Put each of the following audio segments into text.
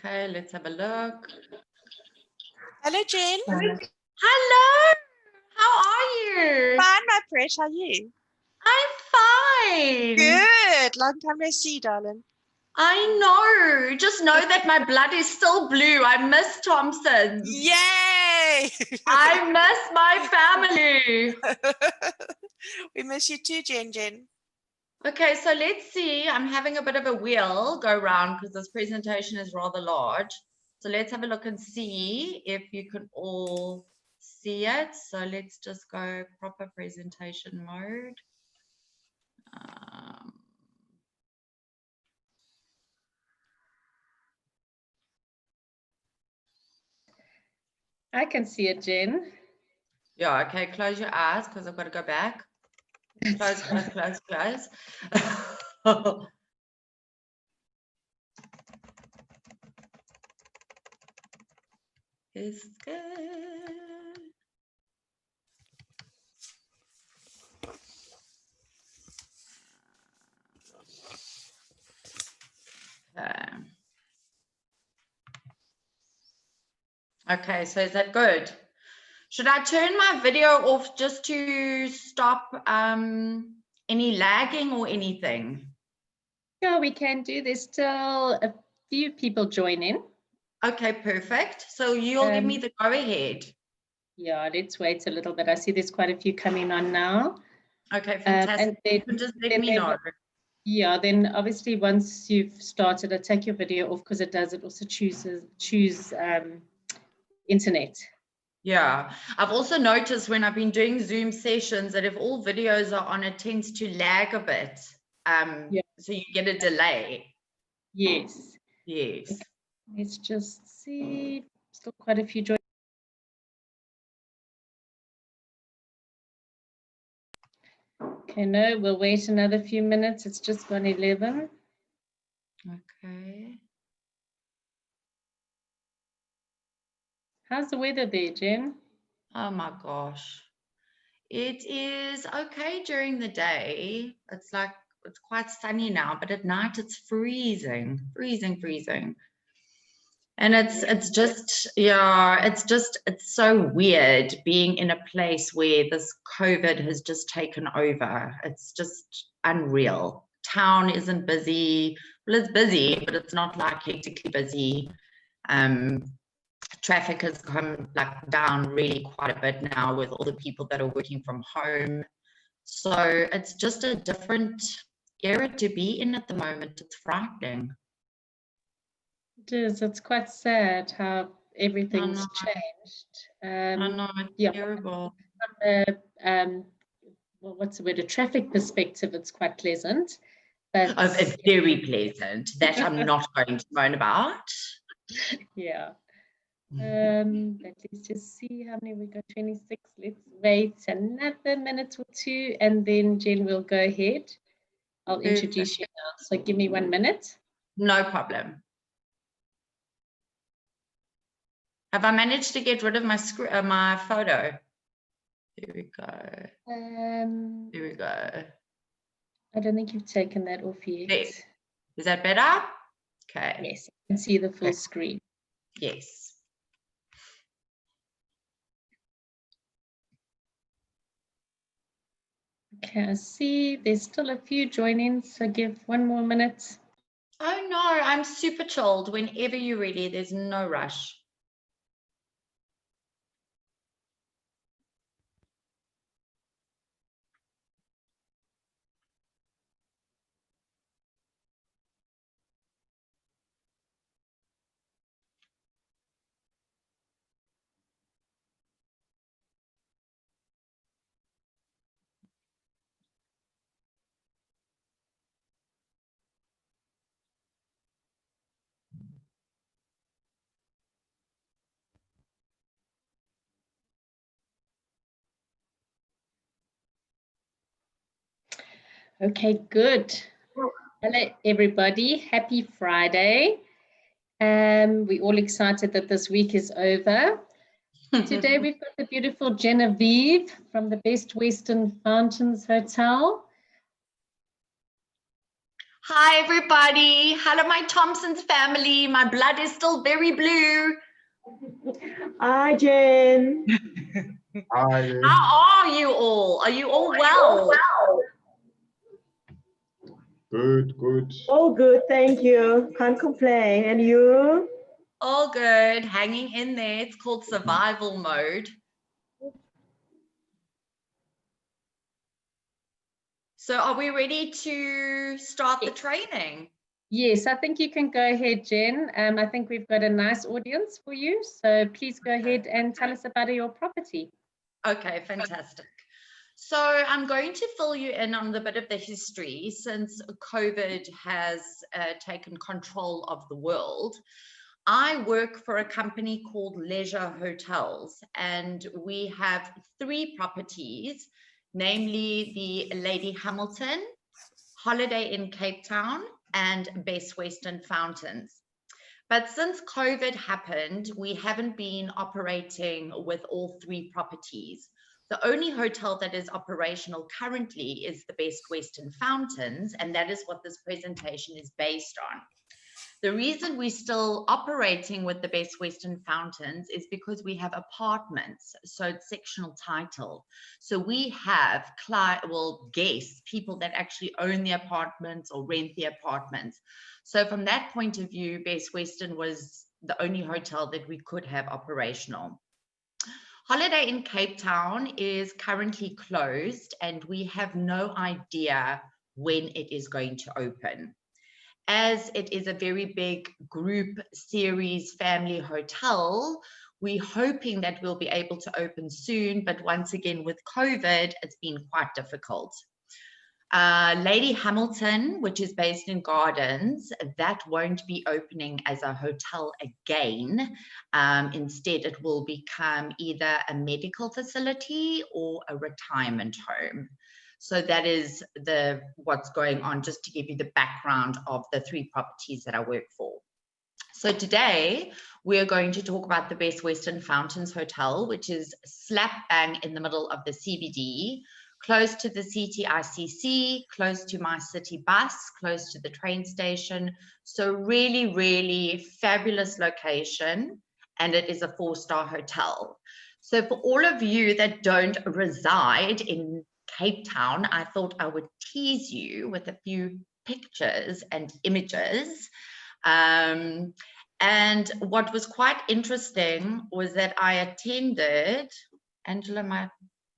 Okay, let's have a look. Hello, Jen. Hello, how are you? Fine, my precious. How are you? I'm fine. Good. Long time no see, darling. I know. Just know that my blood is still blue. I miss Thompson's. Yay! I miss my family. We miss you too, Jen. Okay, so let's see. I'm having a bit of a wheel go round because this presentation is rather large. So let's have a look and see if you can all see it. So let's just go proper presentation mode. I can see it, Jen. Yeah, okay, close your eyes because I've got to go back. Close, close, close. It's good. Okay, so is that good? Should I turn my video off just to stop any lagging or anything? Yeah, we can do. There's still a few people joining. Okay, perfect. So you'll give me the go ahead. Yeah, let's wait a little bit. I see there's quite a few coming on now. Okay, fantastic. And then, just let me know. Yeah, then obviously once you've started, I'll take your video off because it also choose internet. Yeah, I've also noticed when I've been doing Zoom sessions that if all videos are on, it tends to lag a bit. Yeah. So you get a delay. Yes. Yes. Okay. Let's just see. Still quite a few join. Okay, no, we'll wait another few minutes. It's just gone 11. Okay. How's the weather there, Jen? Oh my gosh. It is okay during the day. It's quite sunny now, but at night it's freezing. And it's so weird being in a place where this COVID has just taken over. It's just unreal. Town isn't busy. Well, it's busy, but it's not like hectically busy. Traffic has come down really quite a bit now with all the people that are working from home. So it's just a different era to be in at the moment. It's frightening. It is. It's quite sad how everything's changed. I know, it's terrible. From well, what's the word? A traffic perspective, it's quite pleasant. But it's very pleasant. That I'm not going to moan about. Yeah. But let's just see how many we got. 26. Let's wait another minute or two, and then Jen will go ahead. I'll introduce you now. So give me 1 minute. No problem. Have I managed to get rid of my my photo? Here we go. Here we go. I don't think you've taken that off yet. There. Is that better? Okay. Yes, you can see the full screen. Yes. Okay, I see there's still a few joining, so give 1 more minute. Oh no, I'm super chilled. Whenever you're ready, there's no rush. Okay, good. Hello, everybody. Happy Friday. We're all excited that this week is over. Today, we've got the beautiful Genevieve from the Best Western Fountains Hotel. Hi, everybody. Hello, my Thompson's family. My blood is still very blue. Hi, Jen. Hi. How are you all? Are you all well? Good, good. All good, thank you. Can't complain. And you? All good. Hanging in there. It's called survival mode. So are we ready to start the training? Yes, I think you can go ahead, Jen. I think we've got a nice audience for you. So please go ahead and tell us about your property. Okay, fantastic. So I'm going to fill you in on a bit of the history since COVID has taken control of the world. I work for a company called Leisure Hotels, and we have 3 properties, namely the Lady Hamilton, Holiday Inn Cape Town, and Best Western Fountains. But since COVID happened, we haven't been operating with all 3 properties. The only hotel that is operational currently is the Best Western Fountains, and that is what this presentation is based on. The reason we're still operating with the Best Western Fountains is because we have apartments, so it's sectional title. So we have guests, people that actually own the apartments or rent the apartments. So from that point of view, Best Western was the only hotel that we could have operational. Holiday Inn Cape Town is currently closed, and we have no idea when it is going to open. As it is a very big group series family hotel, we're hoping that we'll be able to open soon, but once again with COVID, it's been quite difficult. Lady Hamilton, which is based in Gardens, that won't be opening as a hotel again. Instead, it will become either a medical facility or a retirement home. So that is what's going on, just to give you the background of the 3 properties that I work for. So today, we're going to talk about the Best Western Fountains Hotel, which is slap bang in the middle of the CBD, close to the CTICC, close to my city bus, close to the train station. So really, really fabulous location, and it is a 4-star hotel. So for all of you that don't reside in Cape Town, I thought I would tease you with a few pictures and images. And what was quite interesting was that I attended, Angela, my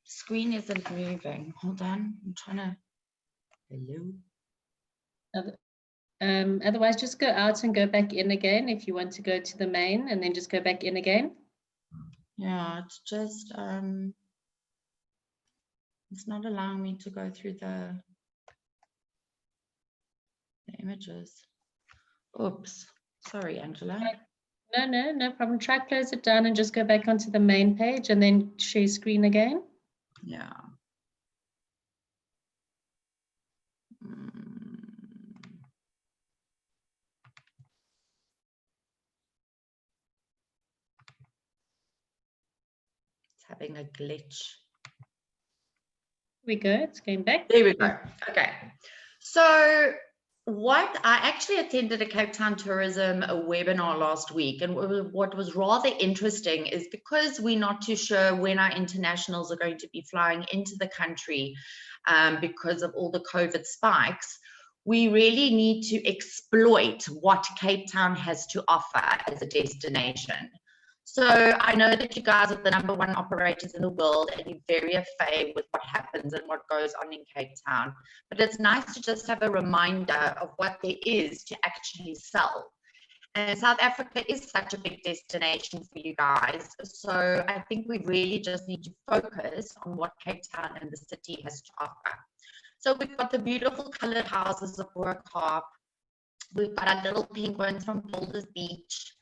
screen isn't moving. Hold on, I'm trying to, hello? Otherwise, just go out and go back in again if you want to go to the main, and then just go back in again. Yeah, it's just, it's not allowing me to go through the images. Oops, sorry, Angela. No problem. Try close it down and just go back onto the main page and then share screen again. Yeah. It's having a glitch. Here we go. It's going back. There we go. Okay. So I actually attended a Cape Town tourism webinar last week, and what was rather interesting is because we're not too sure when our internationals are going to be flying into the country because of all the COVID spikes, we really need to exploit what Cape Town has to offer as a destination. So I know that you guys are the #1 operators in the world, and you're very au fait with what happens and what goes on in Cape Town. But it's nice to just have a reminder of what there is to actually sell. And South Africa is such a big destination for you guys. So I think we really just need to focus on what Cape Town and the city has to offer. So we've got the beautiful colored houses of Workharp. We've got our little penguins from Boulders Beach.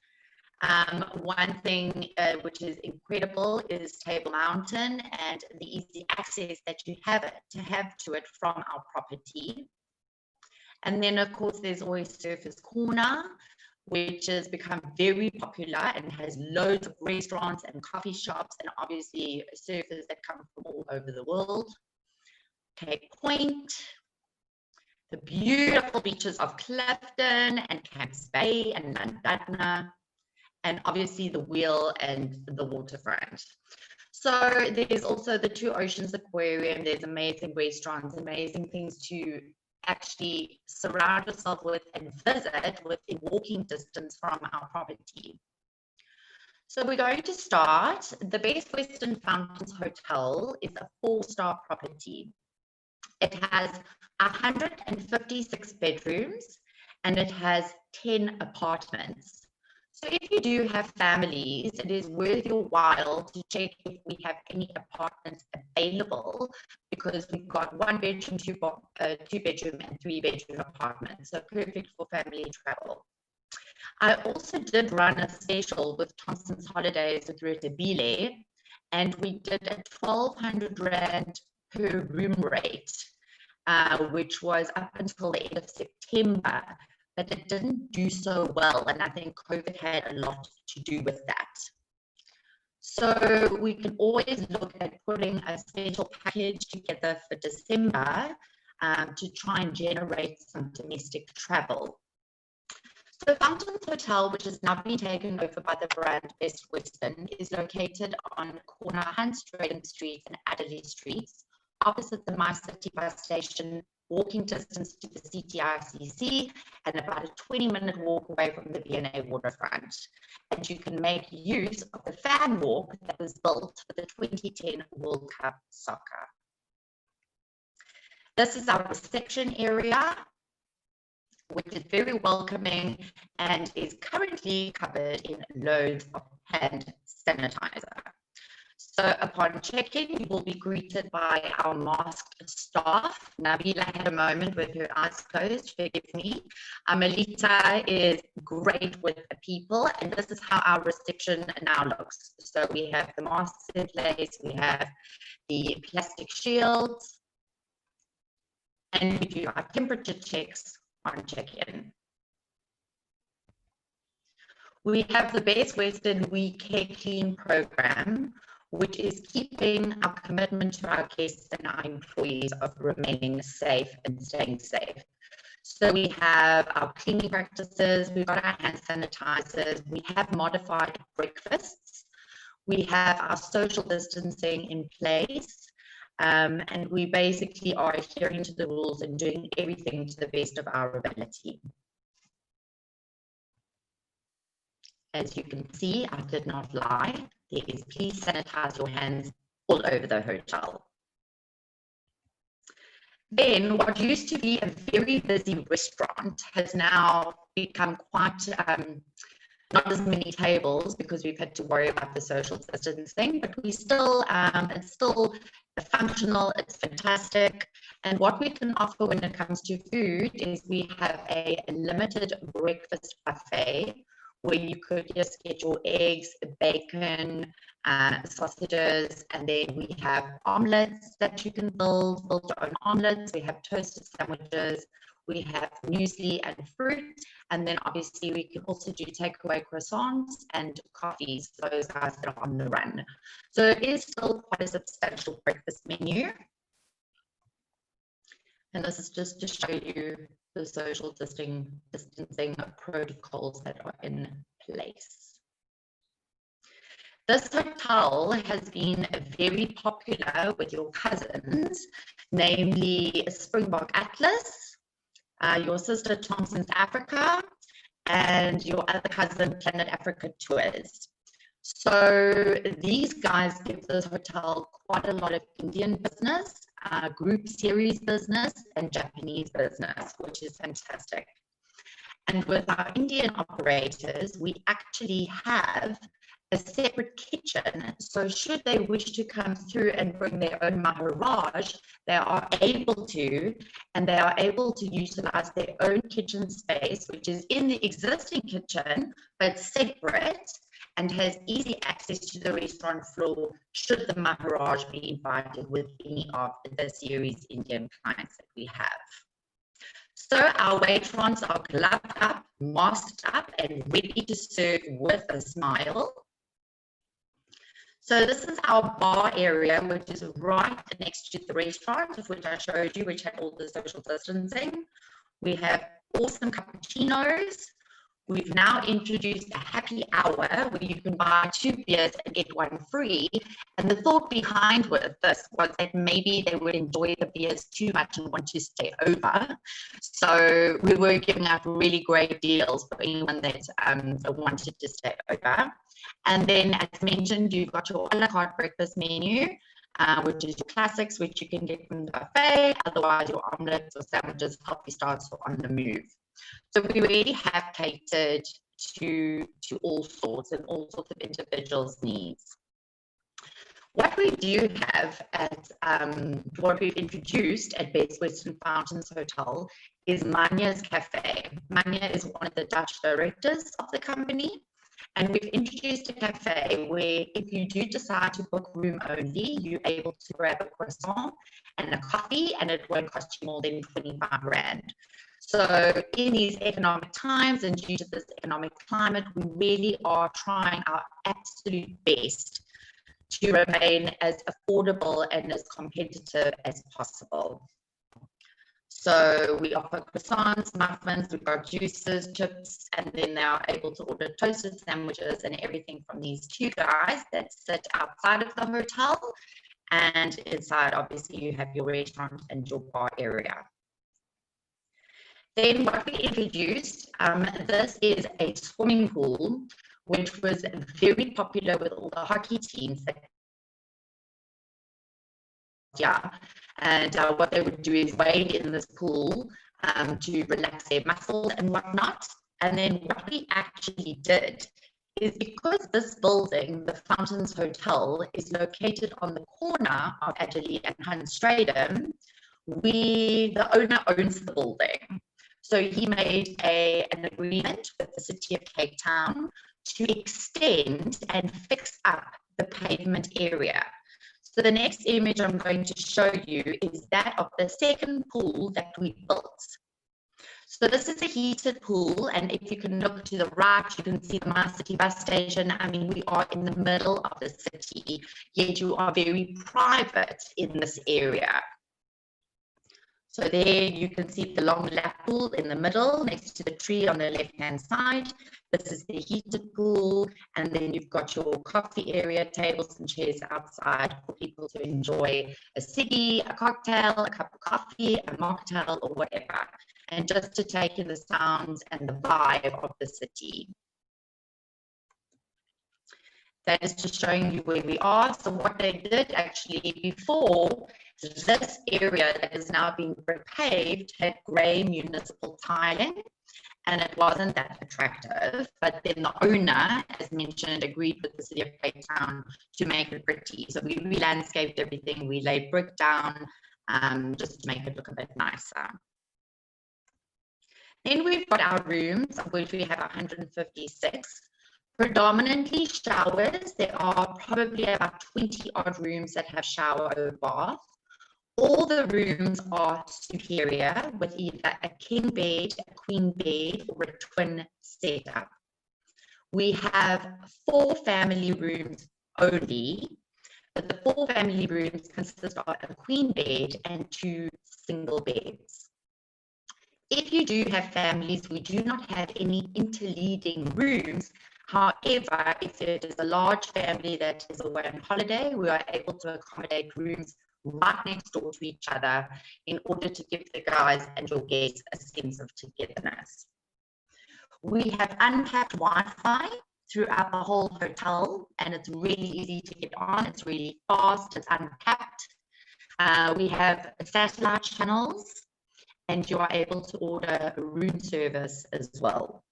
One thing which is incredible is Table Mountain and the easy access that you have to it from our property. And then of course there's always Surfers Corner, which has become very popular and has loads of restaurants and coffee shops, and obviously surfers that come from all over the world. Cape Point, the beautiful beaches of Clifton and Camps Bay and Llandudno, and obviously the wheel and the waterfront. So there's also the Two Oceans Aquarium. There's amazing restaurants, amazing things to actually surround yourself with and visit within walking distance from our property. So we're going to start. The Best Western Fountains Hotel is a 4-star property. It has 156 bedrooms and it has 10 apartments. So if you do have families, it is worth your while to check if we have any apartments available, because we've got 1-bedroom, 2-bedroom and 3-bedroom apartments. So perfect for family travel. I also did run a special with Thompson's Holidays with Rita Bile, and we did a 1,200 Rand per room rate, which was up until the end of September, but it didn't do so well, and I think COVID had a lot to do with that. So we can always look at putting a special package together for December to try and generate some domestic travel. So Fountains Hotel, which has now been taken over by the brand Best Western, is located on corner Hans Drayton Street and Adderley Streets, opposite the My City bus station, walking distance to the CTICC, and about a 20-minute walk away from the V&A waterfront. And you can make use of the fan walk that was built for the 2010 World Cup soccer. This is our reception area, which is very welcoming and is currently covered in loads of hand sanitizer. So upon check-in, you will be greeted by our masked staff. Nabila had a moment with her eyes closed, forgive me. Amelita is great with the people, and this is how our reception now looks. So we have the masks in place, we have the plastic shields, and we do our temperature checks on check-in. We have the Best Western We Care Clean program, which is keeping our commitment to our guests and our employees of remaining safe and staying safe. So we have our cleaning practices, we've got our hand sanitizers, we have modified breakfasts, we have our social distancing in place, and we basically are adhering to the rules and doing everything to the best of our ability. As you can see, I did not lie. There is please sanitize your hands all over the hotel. Then what used to be a very busy restaurant has now become quite not as many tables because we've had to worry about the social distancing, but we still, it's still functional, it's fantastic. And what we can offer when it comes to food is we have a limited breakfast buffet where you could just get your eggs, bacon, sausages, and then we have omelets that you can build your own omelets. We have toasted sandwiches, we have muesli and fruit, and then obviously we can also do takeaway croissants and coffees for those guys that are on the run. So it is still quite a substantial breakfast menu. And this is just to show you the social distancing protocols that are in place. This hotel has been very popular with your cousins, namely Springbok Atlas, your sister Thompson's Africa, and your other cousin Planet Africa Tours. So these guys give this hotel quite a lot of Indian business, group series business, and Japanese business, which is fantastic. And with our Indian operators, we actually have a separate kitchen. So should they wish to come through and bring their own Maharaj, they are able to, and they are able to utilize their own kitchen space, which is in the existing kitchen, but separate, and has easy access to the restaurant floor should the Maharaj be invited with any of the series Indian clients that we have. So our waitrons are gloved up, masked up, and ready to serve with a smile. So this is our bar area, which is right next to the restaurant, of which I showed you, which had all the social distancing. We have awesome cappuccinos. We've now introduced a happy hour where you can buy 2 beers and get 1 free. And the thought behind with this was that maybe they would enjoy the beers too much and want to stay over. So we were giving out really great deals for anyone that wanted to stay over. And then, as mentioned, you've got your a la carte breakfast menu, which is your classics, which you can get from the buffet. Otherwise, your omelets or sandwiches, coffee starts on the move. So we really have catered to all sorts and all sorts of individuals' needs. What we do have at what we've introduced at Best Western Fountains Hotel is Manya's Cafe. Manya is one of the Dutch directors of the company. And we've introduced a cafe where if you do decide to book room only, you're able to grab a croissant and a coffee, and it won't cost you more than 25 Rand. So in these economic times and due to this economic climate, we really are trying our absolute best to remain as affordable and as competitive as possible. So we offer croissants, muffins, we've got juices, chips, and then they're able to order toasted sandwiches and everything from these 2 guys that sit outside of the hotel. And inside, obviously, you have your restaurant and your bar area. Then what we introduced, this is a swimming pool, which was very popular with all the hockey teams that and what they would do is wade in this pool to relax their muscles and whatnot. And then what we actually did is, because this building, the Fountains Hotel, is located on the corner of Adderley and Hunstradum, the owner owns the building. So he made an agreement with the City of Cape Town to extend and fix up the pavement area. So the next image I'm going to show you is that of the second pool that we built. So this is a heated pool, and if you can look to the right, you can see the My City bus station. I mean, we are in the middle of the city, yet you are very private in this area. So there you can see the long lap pool in the middle next to the tree on the left-hand side. This is the heated pool, and then you've got your coffee area, tables and chairs outside for people to enjoy a ciggy, a cocktail, a cup of coffee, a mocktail, or whatever, and just to take in the sounds and the vibe of the city. That is just showing you where we are. So what they did actually before, this area that is now being repaved had grey municipal tiling, and it wasn't that attractive. But then the owner, as mentioned, agreed with the City of Cape Town to make it pretty. So we re-landscaped everything, we laid brick down just to make it look a bit nicer. Then we've got our rooms, of which we have 156. Predominantly showers. There are probably about 20 odd rooms that have shower over bath. All the rooms are superior with either a king bed, a queen bed, or a twin setup. We have 4 family rooms only, but the 4 family rooms consist of a queen bed and 2 single beds. If you do have families, we do not have any interleading rooms. However, if it is a large family that is away on holiday, we are able to accommodate rooms right next door to each other in order to give the guys and your guests a sense of togetherness. We have uncapped Wi-Fi throughout the whole hotel, and it's really easy to get on. It's really fast, it's uncapped. We have satellite channels, and you are able to order room service as well.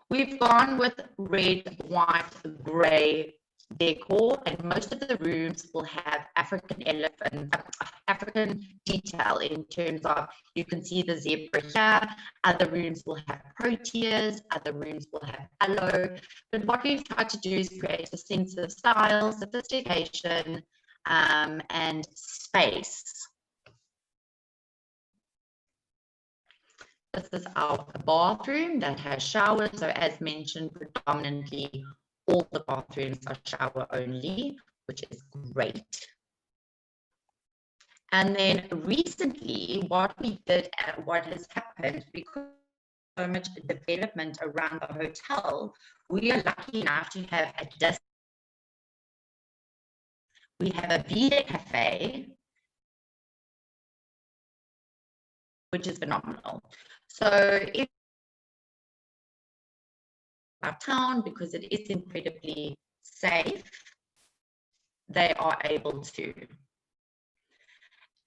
We've gone with red, white, grey decor, and most of the rooms will have African detail in terms of, you can see the zebra here, other rooms will have proteas, other rooms will have aloe, but what we've tried to do is create a sense of style, sophistication, and space. This is our bathroom that has showers. So as mentioned, predominantly all the bathrooms are shower only, which is great. And then recently, what we did, what has happened, because so much development around the hotel, we are lucky enough to have we have a Vida cafe, which is phenomenal. So if our town, because it is incredibly safe, they are able to.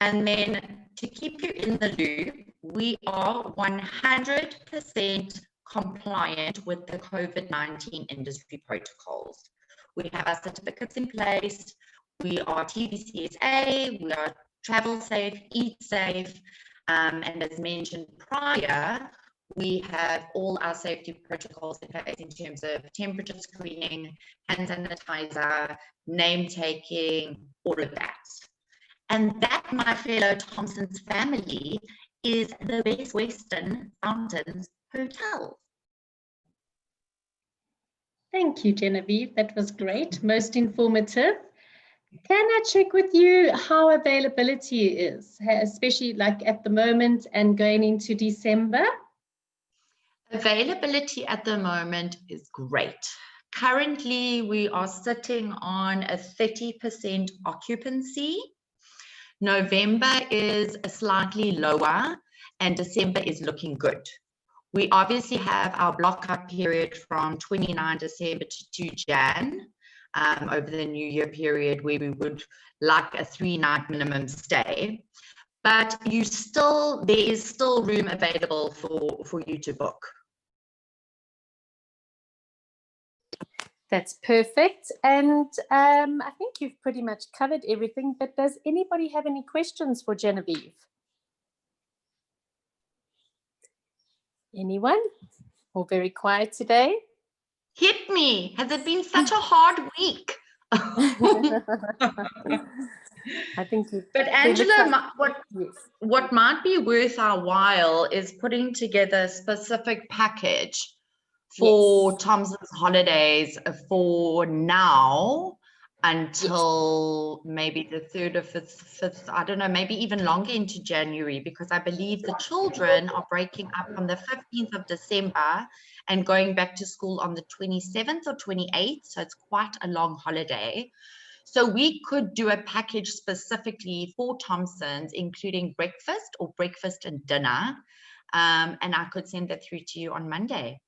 And then to keep you in the loop, we are 100% compliant with the COVID-19 industry protocols. We have our certificates in place. We are TVCSA, we are travel safe, eat safe, and as mentioned prior, we have all our safety protocols in place in terms of temperature screening, hand sanitizer, name taking, all of that. And that, my fellow Thompson's family, is the Best Western Fountains Hotel. Thank you, Genevieve. That was great, most informative. Can I check with you how availability is, especially like at the moment and going into December? Availability at the moment is great. Currently, we are sitting on a 30% occupancy. November is slightly lower and December is looking good. We obviously have our block-up period from 29 December to 2 Jan over the New Year period, where we would like a 3-night minimum stay. But there is still room available for you to book. That's perfect. And I think you've pretty much covered everything, but does anybody have any questions for Genevieve? Anyone? Or very quiet today? Hit me. Has it been such a hard week? I think you. But Angela, Yes. what might be worth our while is putting together a specific package for Thompson's holidays for now until maybe the 3rd or 5th, I don't know, maybe even longer into January, because I believe the children are breaking up on the 15th of December and going back to school on the 27th or 28th. So it's quite a long holiday. So we could do a package specifically for Thompson's, including breakfast or breakfast and dinner. And I could send that through to you on Monday.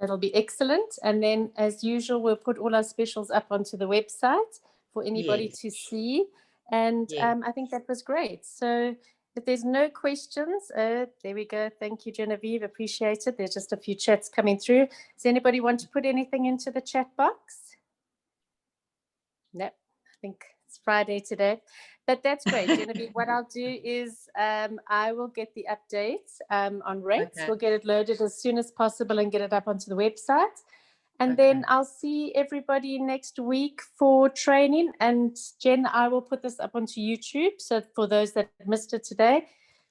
That'll be excellent. And then, as usual, we'll put all our specials up onto the website for anybody to see. And I think that was great. So if there's no questions, there we go. Thank you, Genevieve. Appreciate it. There's just a few chats coming through. Does anybody want to put anything into the chat box? No, I think it's Friday today. But that's great, Genevieve. What I'll do is I will get the updates on rates. Okay. We'll get it loaded as soon as possible and get it up onto the website. And then I'll see everybody next week for training. And Jen, I will put this up onto YouTube. So for those that missed it today.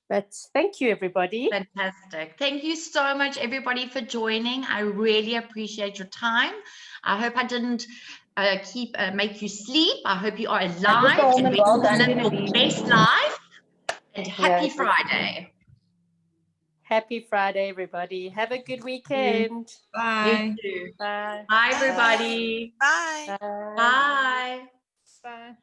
But thank you, everybody. Fantastic. Thank you so much, everybody, for joining. I really appreciate your time. I hope I didn't make you sleep. I hope you are alive and ready to live your best life. And happy Friday. Happy Friday, everybody. Have a good weekend. Bye. Bye. Bye, everybody. Bye. Bye. Bye. Bye.